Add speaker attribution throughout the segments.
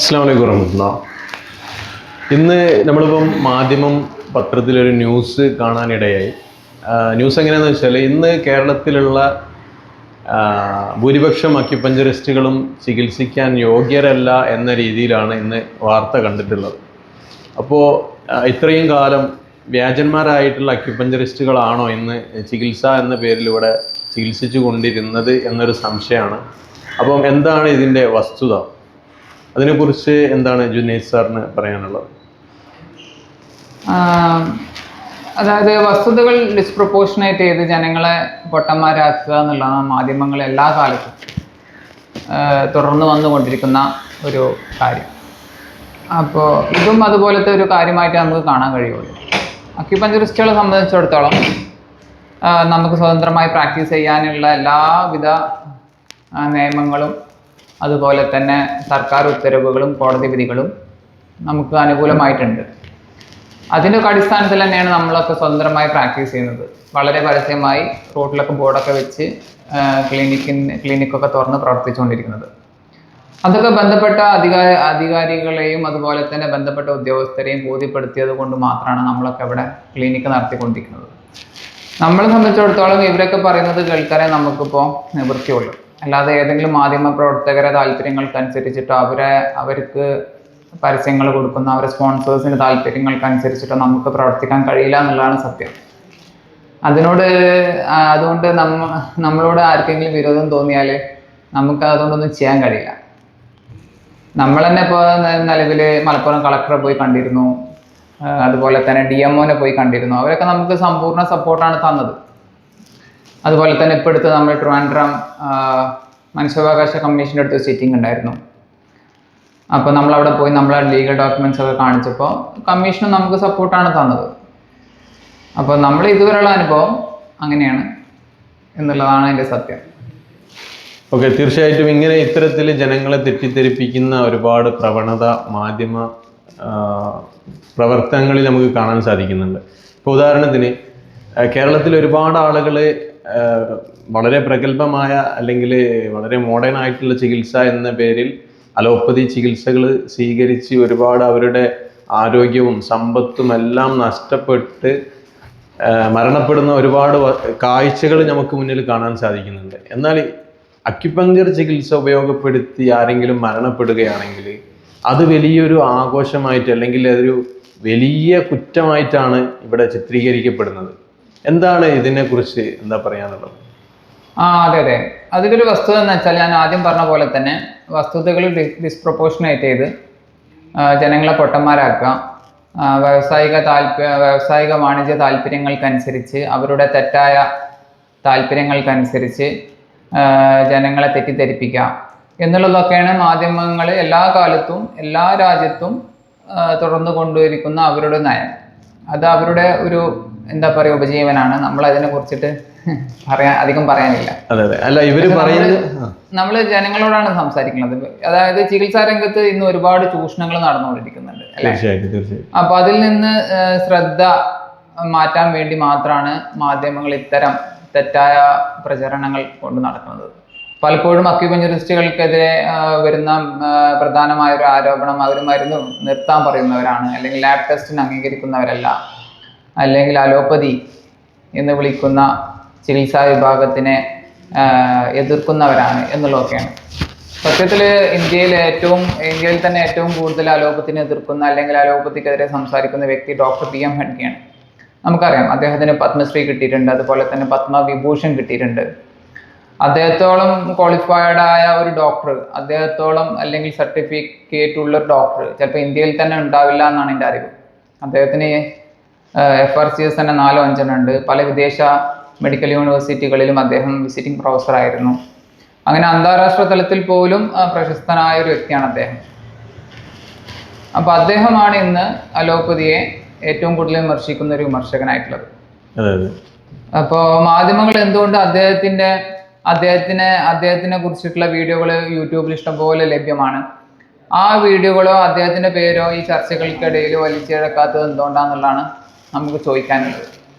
Speaker 1: അസ്സലാമു അലൈക്കും വറഹ്മത്തുള്ളാഹി. ഇന്ന് നമ്മളിപ്പം മാധ്യമം പത്രത്തിലൊരു ന്യൂസ് കാണാനിടയായി. ന്യൂസ് എങ്ങനെയാണെന്ന് വെച്ചാൽ, ഇന്ന് കേരളത്തിലുള്ള ഭൂരിപക്ഷം അക്യുപഞ്ചറിസ്റ്റുകളും ചികിത്സിക്കാൻ യോഗ്യരല്ല എന്ന രീതിയിലാണ് ഇന്ന് വാർത്ത കണ്ടിട്ടുള്ളത്. അപ്പോൾ ഇത്രയും കാലം വ്യാജന്മാരായിട്ടുള്ള അക്യുപഞ്ചറിസ്റ്റുകളാണോ ഇന്ന് ചികിത്സ എന്ന പേരിലൂടെ ചികിത്സിച്ചു കൊണ്ടിരുന്നത് എന്നൊരു സംശയമാണ്. അപ്പം എന്താണ് ഇതിൻ്റെ വസ്തുത? അതിനെക്കുറിച്ച് എന്താണ് ജുനൈദ് സാറിന് പറയാനുള്ളത്?
Speaker 2: അതായത് വസ്തുതകൾ ഡിസ്പ്രപ്പോർഷനേറ്റ് ചെയ്ത് ജനങ്ങളെ പൊട്ടന്മാരാക്കുക എന്നുള്ളതാണ് മാധ്യമങ്ങൾ എല്ലാ കാലത്തും തുടർന്ന് വന്നുകൊണ്ടിരിക്കുന്ന ഒരു കാര്യം. അപ്പോൾ ഇതും അതുപോലത്തെ ഒരു കാര്യമായിട്ട് നമുക്ക് കാണാൻ കഴിയുള്ളൂ. അക്യുപഞ്ചറിസ്റ്റുകളെ സംബന്ധിച്ചിടത്തോളം നമുക്ക് സ്വതന്ത്രമായി പ്രാക്ടീസ് ചെയ്യാനുള്ള എല്ലാവിധ നിയമങ്ങളും അതുപോലെ തന്നെ സർക്കാർ ഉത്തരവുകളും കോടതി വിധികളും നമുക്ക് അനുകൂലമായിട്ടുണ്ട്. അതിൻ്റെ അടിസ്ഥാനത്തിൽ തന്നെയാണ് നമ്മളൊക്കെ സ്വതന്ത്രമായി പ്രാക്ടീസ് ചെയ്യുന്നത്. വളരെ പരസ്യമായി റോഡിലൊക്കെ ബോർഡൊക്കെ വെച്ച് ക്ലിനിക്കൊക്കെ തുറന്ന് പ്രവർത്തിച്ചുകൊണ്ടിരിക്കുന്നത്. അതൊക്കെ ബന്ധപ്പെട്ട അധികാരികളെയും അതുപോലെ തന്നെ ബന്ധപ്പെട്ട ഉദ്യോഗസ്ഥരെയും ബോധ്യപ്പെടുത്തിയത് കൊണ്ട് മാത്രമാണ് നമ്മളൊക്കെ ഇവിടെ ക്ലിനിക്ക് നടത്തിക്കൊണ്ടിരിക്കുന്നത്. നമ്മളെ സംബന്ധിച്ചിടത്തോളം ഇവരൊക്കെ പറയുന്നത് കേൾക്കാനേ നമുക്കിപ്പോൾ നിവൃത്തിയുള്ളൂ. അല്ലാതെ ഏതെങ്കിലും മാധ്യമ പ്രവർത്തകരെ താല്പര്യങ്ങൾക്കനുസരിച്ചിട്ടോ അവർക്ക് പരസ്യങ്ങൾ കൊടുക്കുന്ന അവരെ സ്പോൺസേഴ്സിൻ്റെ താല്പര്യങ്ങൾക്കനുസരിച്ചിട്ടോ നമുക്ക് പ്രവർത്തിക്കാൻ കഴിയില്ല എന്നുള്ളതാണ് സത്യം. അതുകൊണ്ട് നമ്മളോട് ആർക്കെങ്കിലും വിരോധം തോന്നിയാൽ നമുക്ക് അതുകൊണ്ടൊന്നും ചെയ്യാൻ കഴിയില്ല. നമ്മൾ തന്നെ ഇപ്പോൾ നിലവിൽ മലപ്പുറം കളക്ടറെ പോയി കണ്ടിരുന്നു, അതുപോലെ തന്നെ DMOനെ പോയി കണ്ടിരുന്നു. അവരൊക്കെ നമുക്ക് സമ്പൂർണ്ണ സപ്പോർട്ടാണ് തന്നത്. അതുപോലെ തന്നെ ഇപ്പോൾ അടുത്ത് നമ്മൾ ട്രിവാൻഡ്രം മനുഷ്യാവകാശ കമ്മീഷൻ്റെ അടുത്ത് സിറ്റിംഗ് ഉണ്ടായിരുന്നു. അപ്പോൾ നമ്മളവിടെ പോയി നമ്മളെ ലീഗൽ ഡോക്യുമെൻറ്റ്സ് ഒക്കെ കാണിച്ചപ്പോൾ കമ്മീഷനും നമുക്ക് സപ്പോർട്ടാണ് തന്നത്. അപ്പോൾ നമ്മൾ ഇതുവരെയുള്ള അനുഭവം അങ്ങനെയാണ് എന്നുള്ളതാണ് എൻ്റെ സത്യം.
Speaker 1: ഓക്കെ, തീർച്ചയായിട്ടും ഇങ്ങനെ ഇത്തരത്തിൽ ജനങ്ങളെ തെറ്റിദ്ധരിപ്പിക്കുന്ന ഒരുപാട് പ്രവണത മാധ്യമ പ്രവർത്തനങ്ങളിൽ നമുക്ക് കാണാൻ സാധിക്കുന്നുണ്ട്. ഇപ്പോൾ ഉദാഹരണത്തിന് കേരളത്തിൽ ഒരുപാട് ആളുകൾ വളരെ പ്രഗത്ഭമായ അല്ലെങ്കിൽ വളരെ മോഡേൺ ആയിട്ടുള്ള ചികിത്സ എന്ന പേരിൽ അലോപ്പതി ചികിത്സകൾ സ്വീകരിച്ച് ഒരുപാട് അവരുടെ ആരോഗ്യവും സമ്പത്തും എല്ലാം നഷ്ടപ്പെട്ട് മരണപ്പെടുന്ന ഒരുപാട് കാഴ്ചകൾ നമുക്ക് മുന്നിൽ കാണാൻ സാധിക്കുന്നുണ്ട്. എന്നാൽ അക്യുപഞ്ചർ ചികിത്സ ഉപയോഗപ്പെടുത്തി ആരെങ്കിലും മരണപ്പെടുകയാണെങ്കിൽ അത് വലിയൊരു ആഘോഷമായിട്ട് അല്ലെങ്കിൽ അതൊരു വലിയ കുറ്റമായിട്ടാണ് ഇവിടെ ചിത്രീകരിക്കപ്പെടുന്നത്. എന്താണ് ഇതിനെക്കുറിച്ച് എന്താ പറയാനുള്ളത്?
Speaker 2: അതെ, അതിലൊരു വസ്തുത എന്ന് വെച്ചാൽ ഞാൻ ആദ്യം പറഞ്ഞ പോലെ തന്നെ വസ്തുതകൾ ഡിസ്പ്രപ്പോർഷനേറ്റ് ചെയ്ത് ജനങ്ങളെ പൊട്ടന്മാരാക്കുക, വ്യാവസായിക വാണിജ്യ താല്പര്യങ്ങൾക്കനുസരിച്ച് അവരുടെ തെറ്റായ താല്പര്യങ്ങൾക്കനുസരിച്ച് ജനങ്ങളെ തെറ്റിദ്ധരിപ്പിക്കുക എന്നുള്ളതൊക്കെയാണ് മാധ്യമങ്ങൾ എല്ലാ കാലത്തും എല്ലാ രാജ്യത്തും തുടർന്ന് കൊണ്ടുവരിക്കുന്ന അവരുടെ നയം. അത് അവരുടെ ഒരു എന്താ പറയുക ഉപജീവനാണ്. നമ്മൾ അതിനെ കുറിച്ചിട്ട് അധികം പറയാനില്ല.
Speaker 1: അല്ല, ഇവര് പറയുന്നത്
Speaker 2: നമ്മൾ ജനങ്ങളോടാണ് സംസാരിക്കുന്നത്. അതായത് ചികിത്സാ രംഗത്ത് ഇന്ന് ഒരുപാട് ചൂഷണങ്ങൾ നടന്നുകൊണ്ടിരിക്കുന്നുണ്ട് അല്ലേ? അപ്പൊ അതിൽ നിന്ന് ശ്രദ്ധ മാറ്റാൻ വേണ്ടി മാത്രമാണ് മാധ്യമങ്ങൾ ഇത്തരം തെറ്റായ പ്രചരണങ്ങൾ കൊണ്ട് നടക്കുന്നത്. പലപ്പോഴും അക്യുപഞ്ചറിസ്റ്റുകൾക്കെതിരെ വരുന്ന പ്രധാനമായ ഒരു ആരോപണം അവർ മരുന്ന് നിർത്താൻ പറയുന്നവരാണ്, അല്ലെങ്കിൽ ലാബ് ടെസ്റ്റിന് അംഗീകരിക്കുന്നവരല്ല, അല്ലെങ്കിൽ അലോപ്പതി എന്ന് വിളിക്കുന്ന ചികിത്സാ വിഭാഗത്തിനെ എതിർക്കുന്നവരാണ് എന്നുള്ളതൊക്കെയാണ്. സത്യത്തിൽ ഇന്ത്യയിൽ തന്നെ ഏറ്റവും കൂടുതൽ അലോപ്പത്തിനെ എതിർക്കുന്ന അല്ലെങ്കിൽ അലോപ്പത്തിക്കെതിരെ സംസാരിക്കുന്ന വ്യക്തി ഡോക്ടർ PM ഹെഡ്ഗെയാണ്. നമുക്കറിയാം, അദ്ദേഹത്തിന് പത്മശ്രീ കിട്ടിയിട്ടുണ്ട്, അതുപോലെ തന്നെ പത്മവിഭൂഷൺ കിട്ടിയിട്ടുണ്ട്. അദ്ദേഹത്തോളം ക്വാളിഫൈഡ് ആയ ഒരു ഡോക്ടർ, അദ്ദേഹത്തോളം അല്ലെങ്കിൽ സർട്ടിഫിക്കറ്റ് ഉള്ള ഒരു ഡോക്ടർ ചിലപ്പോൾ ഇന്ത്യയിൽ തന്നെ ഉണ്ടാവില്ല എന്നാണ് എൻ്റെ അറിവ്. അദ്ദേഹത്തിന് FRCS തന്നെ 4-5 ഉണ്ട്. പല വിദേശ മെഡിക്കൽ യൂണിവേഴ്സിറ്റികളിലും അദ്ദേഹം വിസിറ്റിംഗ് പ്രൊഫസർ ആയിരുന്നു. അങ്ങനെ അന്താരാഷ്ട്ര തലത്തിൽ പോലും പ്രശസ്തനായ ഒരു വ്യക്തിയാണ് അദ്ദേഹം. അപ്പോൾ അദ്ദേഹമാണ് ഇന്ന് അലോപ്പതിയെ ഏറ്റവും കൂടുതൽ വിമർശിക്കുന്ന ഒരു വിമർശകനായിട്ടുള്ളത്. അപ്പോൾ മാധ്യമങ്ങൾ എന്തുകൊണ്ട് അദ്ദേഹത്തിനെ കുറിച്ചിട്ടുള്ള വീഡിയോകൾ യൂട്യൂബിൽ ഇഷ്ടംപോലെ ലഭ്യമാണ്. ആ വീഡിയോകളോ അദ്ദേഹത്തിൻ്റെ പേരോ ഈ ചർച്ചകൾക്കിടയിൽ വലിച്ചിഴക്കാത്തത് എന്തുകൊണ്ടാണെന്നുള്ളതാണ് നമുക്ക് ചോദിക്കാനുള്ളത്.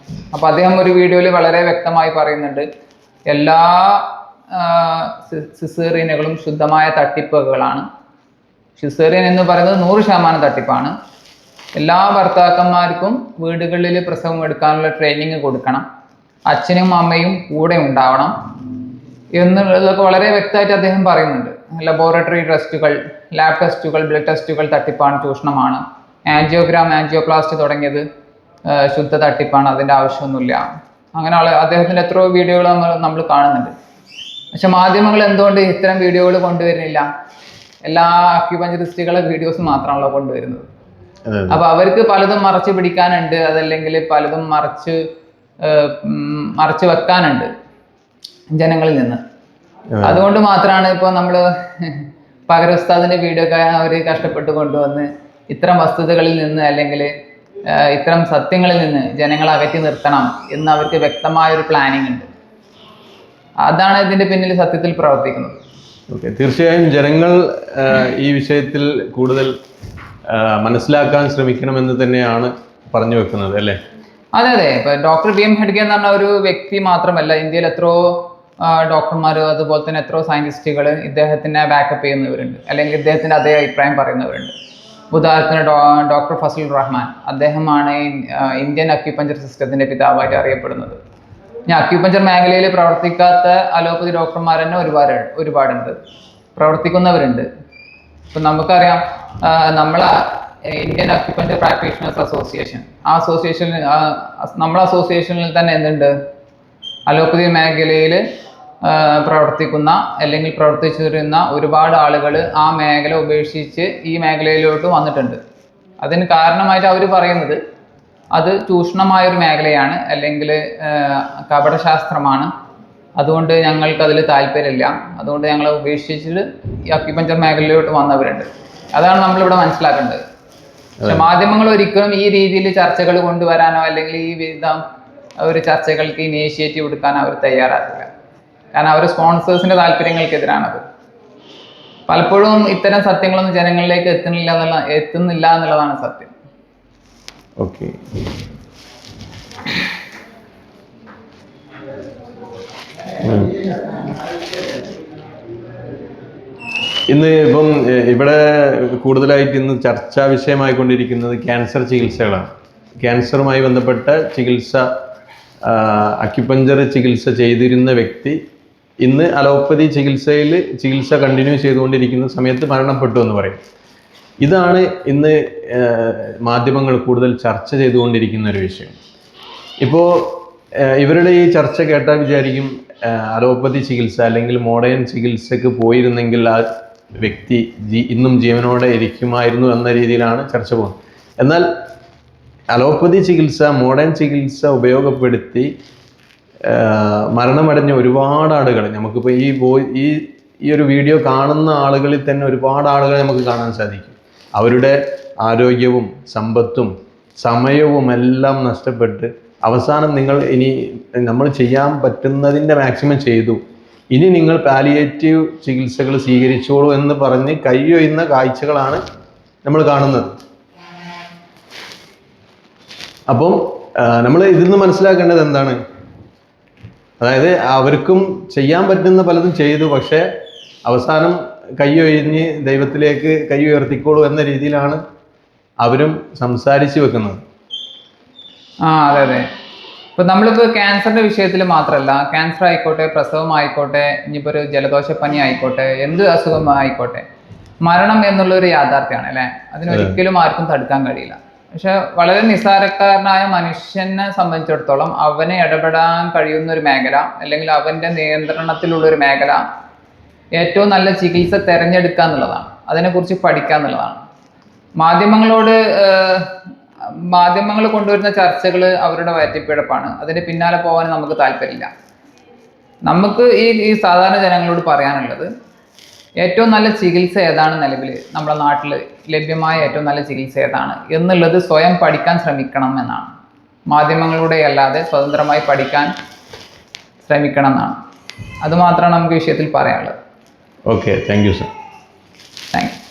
Speaker 2: അപ്പോൾ അദ്ദേഹം ഒരു വീഡിയോയിൽ വളരെ വ്യക്തമായി പറയുന്നുണ്ട്, എല്ലാ സിസേറിയനുകളും ശുദ്ധമായ തട്ടിപ്പുകളാണ്. സിസേറിയൻ എന്ന് പറയുന്നത് 100% തട്ടിപ്പാണ്. എല്ലാ ഭർത്താക്കന്മാർക്കും വീടുകളിൽ പ്രസവം എടുക്കാനുള്ള ട്രെയിനിങ് കൊടുക്കണം, അച്ഛനും അമ്മയും കൂടെ ഉണ്ടാവണം എന്നുള്ളതൊക്കെ വളരെ വ്യക്തമായിട്ട് അദ്ദേഹം പറയുന്നുണ്ട്. ലബോറട്ടറി ടെസ്റ്റുകൾ, ലാബ് ടെസ്റ്റുകൾ, ബ്ലഡ് ടെസ്റ്റുകൾ തട്ടിപ്പാണ്, ചൂഷണമാണ്. ആൻജിയോഗ്രാം, ആൻജിയോപ്ലാസ്റ്റ് തുടങ്ങിയത് ശുദ്ധ തട്ടിപ്പാണ്, അതിൻ്റെ ആവശ്യമൊന്നുമില്ല. അങ്ങനെയുള്ള അദ്ദേഹത്തിൻ്റെ എത്രയോ വീഡിയോകൾ നമ്മൾ കാണുന്നുണ്ട്. പക്ഷെ മാധ്യമങ്ങൾ എന്തുകൊണ്ട് ഇത്തരം വീഡിയോകൾ കൊണ്ടുവരുന്നില്ല? എല്ലാ അക്യുപഞ്ചറിസ്റ്റുകളെ വീഡിയോസ് മാത്രമാണല്ലോ കൊണ്ടുവരുന്നത്. അപ്പൊ അവർക്ക് പലതും മറച്ചു പിടിക്കാനുണ്ട്, അതല്ലെങ്കിൽ പലതും മറച്ചു വെക്കാനുണ്ട് ജനങ്ങളിൽ നിന്ന്. അതുകൊണ്ട് മാത്രമാണ് ഇപ്പോൾ നമ്മൾ പകര ഉസ്താദിന്റെ വീഡിയോ ഒക്കെ അവർ കഷ്ടപ്പെട്ട് കൊണ്ടുവന്ന് ഇത്തരം വസ്തുതകളിൽ നിന്ന് അല്ലെങ്കിൽ ഇത്തരം സത്യങ്ങളിൽ നിന്ന് ജനങ്ങളെ അകറ്റി നിർത്തണം എന്ന് അവർക്ക് വ്യക്തമായൊരു പ്ലാനിങ് ഉണ്ട്. അതാണ് ഇതിന്റെ പിന്നിൽ സത്യത്തിൽ പ്രവർത്തിക്കുന്നത്.
Speaker 1: ഓക്കെ, തീർച്ചയായും ജനങ്ങൾ ഈ വിഷയത്തിൽ കൂടുതൽ മനസ്സിലാക്കാൻ ശ്രമിക്കണമെന്ന് തന്നെയാണ് പറഞ്ഞു വെക്കുന്നത് അല്ലേ?
Speaker 2: അതെ അതെ. ഇപ്പൊ ഡോക്ടർ ബി എം ഹെഡ്ഗെ എന്ന് പറഞ്ഞ ഒരു വ്യക്തി മാത്രമല്ല, ഇന്ത്യയിൽ എത്രയോ ഡോക്ടർമാർ അതുപോലെ തന്നെ എത്രയോ സയന്റിസ്റ്റുകൾ ഇദ്ദേഹത്തിനെ ബാക്കപ്പ് ചെയ്യുന്നവരുണ്ട്, അല്ലെങ്കിൽ ഇദ്ദേഹത്തിന്റെ അതേ അഭിപ്രായം പറയുന്നവരുണ്ട്. ഉദാഹരണത്തിന് ഡോക്ടർ ഫസൽ റഹ്മാൻ, അദ്ദേഹമാണ് ഇന്ത്യൻ അക്യുപഞ്ചർ സിസ്റ്റത്തിന്റെ പിതാവായിട്ട് അറിയപ്പെടുന്നത്. ഞാൻ അക്യുപഞ്ചർ മേഖലയിൽ പ്രവർത്തിക്കാത്ത അലോപ്പതി ഡോക്ടർമാർ തന്നെ ഒരുപാടുണ്ട്, പ്രവർത്തിക്കുന്നവരുണ്ട്. ഇപ്പം നമുക്കറിയാം, നമ്മളെ ഇന്ത്യൻ അക്യുപഞ്ചർ പ്രാക്ടീഷണേഴ്സ് അസോസിയേഷൻ, നമ്മളെ അസോസിയേഷനിൽ തന്നെ എന്തുണ്ട്, അലോപ്പതി മേഖലയിൽ പ്രവർത്തിക്കുന്ന അല്ലെങ്കിൽ പ്രവർത്തിച്ചിരുന്ന ഒരുപാട് ആളുകൾ ആ മേഖല ഉപേക്ഷിച്ച് ഈ മേഖലയിലോട്ട് വന്നിട്ടുണ്ട്. അതിന് കാരണമായിട്ട് അവർ പറയുന്നത് അത് ചൂഷണമായൊരു മേഖലയാണ്, അല്ലെങ്കിൽ കപടശാസ്ത്രമാണ്, അതുകൊണ്ട് ഞങ്ങൾക്കതിൽ താല്പര്യമില്ല, അതുകൊണ്ട് ഞങ്ങളെ ഉപേക്ഷിച്ചിട്ട് ഈ അക്യുപഞ്ചർ മേഖലയിലോട്ട് വന്നവരുണ്ട്. അതാണ് നമ്മളിവിടെ മനസ്സിലാക്കേണ്ടത്. പക്ഷെ മാധ്യമങ്ങൾ ഒരിക്കലും ഈ രീതിയിൽ ചർച്ചകൾ കൊണ്ടുവരാനോ അല്ലെങ്കിൽ ഈ വിധം ഒരു ചർച്ചകൾക്ക് ഇനീഷ്യേറ്റീവ് എടുക്കാനോ അവർ തയ്യാറാകില്ല. കാരണം അവർ സ്പോൺസേഴ്സിന്റെ താല്പര്യങ്ങൾക്കെതിരാണത്. പലപ്പോഴും ഇത്തരം സത്യങ്ങളൊന്നും ജനങ്ങളിലേക്ക് എത്തുന്നില്ല എന്നുള്ളതാണ് സത്യം.
Speaker 1: ഓക്കെ, ഇന്ന് ഇപ്പം ഇവിടെ കൂടുതലായിട്ട് ഇന്ന് ചർച്ചാ വിഷയമായിക്കൊണ്ടിരിക്കുന്നത് ക്യാൻസർ ചികിത്സകളാണ്. ക്യാൻസറുമായി ബന്ധപ്പെട്ട ചികിത്സ, അക്യുപഞ്ചർ ചികിത്സ ചെയ്തിരുന്ന വ്യക്തി ഇന്ന് അലോപ്പതി ചികിത്സ കണ്ടിന്യൂ ചെയ്തുകൊണ്ടിരിക്കുന്ന സമയത്ത് മരണപ്പെട്ടു എന്ന് പറയും. ഇതാണ് ഇന്ന് മാധ്യമങ്ങൾ കൂടുതൽ ചർച്ച ചെയ്തുകൊണ്ടിരിക്കുന്ന ഒരു വിഷയം. ഇപ്പോൾ ഇവരുടെ ഈ ചർച്ച കേട്ടാൽ വിചാരിക്കും അലോപ്പതി ചികിത്സ അല്ലെങ്കിൽ മോഡേൺ ചികിത്സക്ക് പോയിരുന്നെങ്കിൽ ആ വ്യക്തി ഇന്നും ജീവനോടെ ഇരിക്കുമായിരുന്നു എന്ന രീതിയിലാണ് ചർച്ച പോകുന്നത്. എന്നാൽ അലോപ്പതി ചികിത്സ, മോഡേൺ ചികിത്സ ഉപയോഗപ്പെടുത്തി മരണമടഞ്ഞ ഒരുപാട് ആളുകൾ നമുക്കിപ്പോൾ ഈ ഒരു വീഡിയോ കാണുന്ന ആളുകളിൽ തന്നെ ഒരുപാട് ആളുകളെ നമുക്ക് കാണാൻ സാധിക്കും. അവരുടെ ആരോഗ്യവും സമ്പത്തും സമയവും എല്ലാം നഷ്ടപ്പെട്ട് അവസാനം നമ്മൾ ചെയ്യാൻ പറ്റുന്നതിൻ്റെ മാക്സിമം ചെയ്തു, ഇനി നിങ്ങൾ പാലിയേറ്റീവ് ചികിത്സകൾ സ്വീകരിച്ചോളൂ എന്ന് പറഞ്ഞ് കൈയൊയ്യുന്ന കാഴ്ചകളാണ് നമ്മൾ കാണുന്നത്. അപ്പം നമ്മൾ ഇതിൽ നിന്ന് മനസ്സിലാക്കേണ്ടത് എന്താണ്? അതായത് അവർക്കും ചെയ്യാൻ പറ്റുന്ന പലതും ചെയ്തു, പക്ഷേ അവസാനം കൈയൊഴിഞ്ഞ് ദൈവത്തിലേക്ക് കൈ ഉയർത്തിക്കോളൂ എന്ന രീതിയിലാണ് അവരും സംസാരിച്ചു വെക്കുന്നത്.
Speaker 2: അതെ അതെ. ഇപ്പൊ നമ്മളിപ്പോൾ ക്യാൻസറിന്റെ വിഷയത്തിൽ മാത്രമല്ല, ക്യാൻസർ ആയിക്കോട്ടെ, പ്രസവം ആയിക്കോട്ടെ, ഇനിയിപ്പോൾ ഒരു ജലദോഷപ്പനി ആയിക്കോട്ടെ, എന്ത് അസുഖം ആയിക്കോട്ടെ, മരണം എന്നുള്ളൊരു യാഥാർത്ഥ്യമാണ് അല്ലേ? അതിനൊരിക്കലും ആർക്കും തടുക്കാൻ കഴിയില്ല. പക്ഷെ വളരെ നിസ്സാരക്കാരനായ മനുഷ്യനെ സംബന്ധിച്ചിടത്തോളം അവന് ഇടപെടാൻ കഴിയുന്ന ഒരു മേഖല, അല്ലെങ്കിൽ അവന്റെ നിയന്ത്രണത്തിലുള്ളൊരു മേഖല, ഏറ്റവും നല്ല ചികിത്സ തിരഞ്ഞെടുക്കുക എന്നുള്ളതാണ്, അതിനെക്കുറിച്ച് പഠിക്കുക എന്നുള്ളതാണ്. മാധ്യമങ്ങൾ കൊണ്ടുവരുന്ന ചർച്ചകൾ അവരുടെ വയറ്റിപ്പിഴപ്പാണ്. അതിന്റെ പിന്നാലെ പോകാൻ നമുക്ക് താല്പര്യമില്ല. നമുക്ക് ഈ സാധാരണ ജനങ്ങളോട് പറയാനുള്ളത്, ഏറ്റവും നല്ല ചികിത്സ ഏതാണ്, നിലവിൽ നമ്മുടെ നാട്ടിൽ ലഭ്യമായ ഏറ്റവും നല്ല ചികിത്സ ഏതാണ് എന്നുള്ളത് സ്വയം പഠിക്കാൻ ശ്രമിക്കണം എന്നാണ്. മാധ്യമങ്ങളിലൂടെ അല്ലാതെ സ്വതന്ത്രമായി പഠിക്കാൻ ശ്രമിക്കണം എന്നാണ്. അതുമാത്രമാണ് നമുക്ക് വിഷയത്തിൽ പറയാനുള്ളത്.
Speaker 1: Okay, thank you sir.